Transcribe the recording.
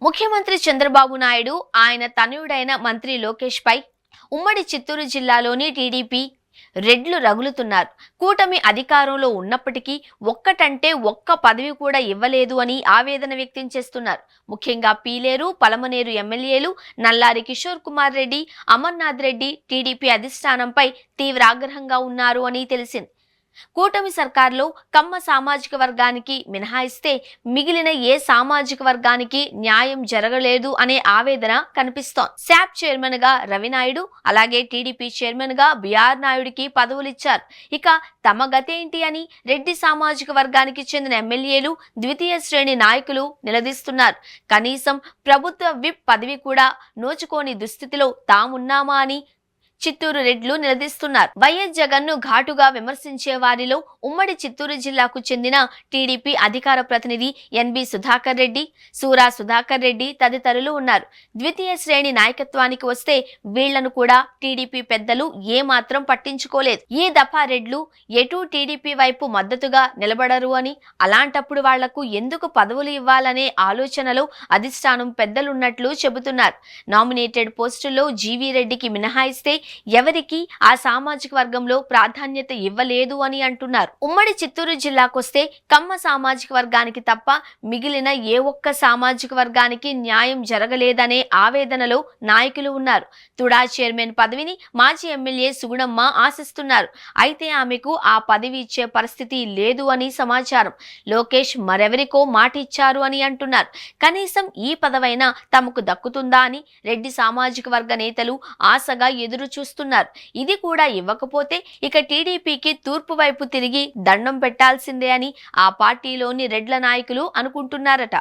ముఖ్యమంత్రి చంద్రబాబు నాయుడు ఆయన తనయుడైన మంత్రి లోకేష్ పై ఉమ్మడి చిత్తూరు జిల్లాలోని టీడీపీ రెడ్లు రగులుతున్నారు. కూటమి అధికారంలో ఉన్నప్పటికీ ఒక్కటంటే ఒక్క పదవి కూడా ఇవ్వలేదు అని ఆవేదన వ్యక్తం చేస్తున్నారు. ముఖ్యంగా పీలేరు, పలమనేరు ఎమ్మెల్యేలు నల్లారి కిషోర్ కుమార్ రెడ్డి, అమర్నాథ్ రెడ్డి టీడీపీ అధిష్టానంపై తీవ్ర ఆగ్రహంగా ఉన్నారు అని తెలిసింది. కూటమి సర్కార్లో కమ్మ సామాజిక వర్గానికి మినహాయిస్తే మిగిలిన ఏ సామాజిక వర్గానికి న్యాయం జరగలేదు అనే ఆవేదన కనిపిస్తోంది. శాప్ చైర్మన్ గా రవినాయుడు, అలాగే టీడీపీ చైర్మన్ గా బిఆర్ నాయుడికి పదవులిచ్చారు. ఇక తమ గతేంటి అని రెడ్డి సామాజిక వర్గానికి చెందిన ఎమ్మెల్యేలు, ద్వితీయ శ్రేణి నాయకులు నిలదీస్తున్నారు. కనీసం ప్రభుత్వ విప్ పదవి కూడా నోచుకోని దుస్థితిలో తామున్నామా అని చిత్తూరు రెడ్లు నిలదీస్తున్నారు. వైఎస్ జగన్ ను ఘాటుగా విమర్శించే వారిలో ఉమ్మడి చిత్తూరు జిల్లాకు చెందిన టీడీపీ అధికార ప్రతినిధి ఎన్బి సుధాకర్ రెడ్డి, సూరా సుధాకర్ రెడ్డి తదితరులు ఉన్నారు. ద్వితీయ శ్రేణి నాయకత్వానికి వస్తే వీళ్లను కూడా టీడీపీ పెద్దలు ఏమాత్రం పట్టించుకోలేదు. ఈ దఫా రెడ్లు ఎటూ టీడీపీ వైపు మద్దతుగా నిలబడరు అని, అలాంటప్పుడు వాళ్లకు ఎందుకు పదవులు ఇవ్వాలనే ఆలోచనలో అధిష్టానం పెద్దలున్నట్లు చెబుతున్నారు. నామినేటెడ్ పోస్టుల్లో జీవీ రెడ్డికి మినహాయిస్తే ఎవరికి ఆ సామాజిక వర్గంలో ప్రాధాన్యత ఇవ్వలేదు అని అంటున్నారు. ఉమ్మడి చిత్తూరు జిల్లాకొస్తే కమ్మ సామాజిక వర్గానికి తప్ప మిగిలిన ఏ ఒక్క సామాజిక వర్గానికి న్యాయం జరగలేదనే ఆవేదనలో నాయకులు ఉన్నారు. తుడా చైర్మన్ పదవిని మాజీ ఎమ్మెల్యే సుగుణమ్మ ఆశిస్తున్నారు. అయితే ఆమెకు ఆ పదవి ఇచ్చే పరిస్థితి లేదు అని సమాచారం. లోకేష్ మరెవరికో మాట ఇచ్చారు అని అంటున్నారు. కనీసం ఈ పదవైనా తమకు దక్కుతుందా అని రెడ్డి సామాజిక వర్గ నేతలు ఆశగా ఎదురు చూస్తున్నారు. ఇది కూడా ఇవ్వకపోతే ఇక టీడీపీకి తూర్పు వైపు తిరిగి దండం పెట్టాల్సిందే అని ఆ పార్టీలోని రెడ్ల నాయకులు అనుకుంటున్నారట.